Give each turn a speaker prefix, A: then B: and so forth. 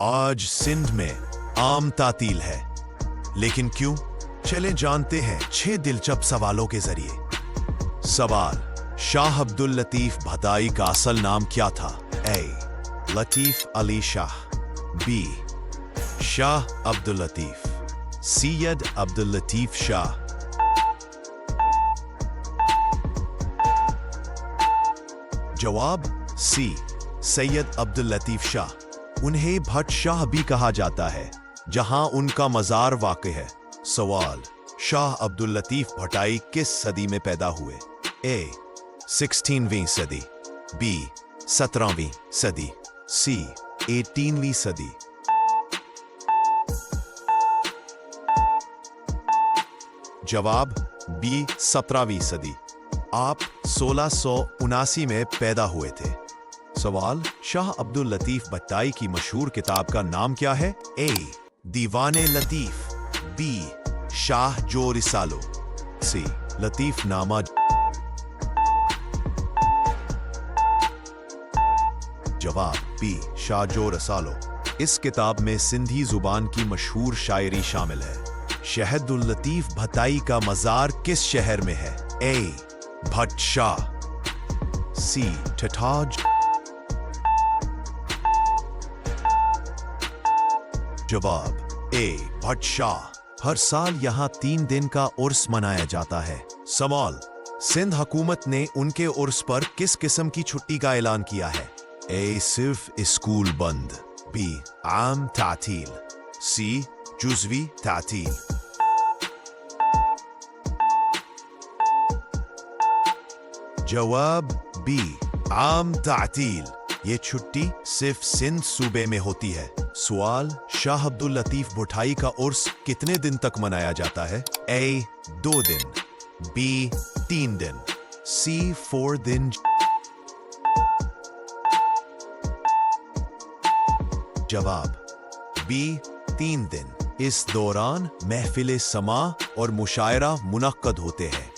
A: आज सिंध में आम तातील है, लेकिन क्यों? चले जानते हैं 6 दिलचस्प सवालों के जरिए। सवाल: शाह अब्दुल लतीफ भटाई का असल नाम क्या था? ए. लतीफ अली शाह, बी. शाह अब्दुल लतीफ, सैयद अब्दुल लतीफ शाह। जवाब सी, सैयद अब्दुल लतीफ शाह। उन्हें भट्ट शाह भी कहा जाता है, जहां उनका मजार वाक़ है। सवाल: शाह अब्दुल लतीफ भटाई किस सदी में पैदा हुए? ए. 16वीं सदी, बी. 17वीं सदी, सी. 18वीं सदी। जवाब बी, 17वीं सदी। आप 1679 में पैदा हुए थे। सवाल: शाह अब्दुल लतीफ भटाई की मशहूर किताब का नाम क्या है? ए. दीवाने लतीफ, बी. शाह जो रिसालो, सी. लतीफ नामा। जवाब बी, शाह जो रसालो। इस किताब में सिंधी जुबान की मशहूर शायरी शामिल है। शहदुल लतीफ भटाई का मजार किस शहर में है? ए. भट्ट शाह, सी. ठठाज। जवाब ए. भट्ट शाह। हर साल यहाँ 3 दिन का उर्स मनाया जाता है। सवाल: सिंध हुकूमत ने उनके उर्स पर किस किस्म की छुट्टी का ऐलान किया है? ए. सिर्फ स्कूल बंद, बी. आम तातील, सी. जुज़वी तातील। जवाब बी, आम तातील। ये छुट्टी सिर्फ सिंध सूबे में होती है। सवाल: शाह अब्दुल लतीफ भटाई का उर्स कितने दिन तक मनाया जाता है? ए. 2 दिन, बी. 3 दिन, सी. 4 दिन। जवाब बी, 3 दिन। इस दौरान महफिल समा और मुशायरा मुनक्कद होते हैं।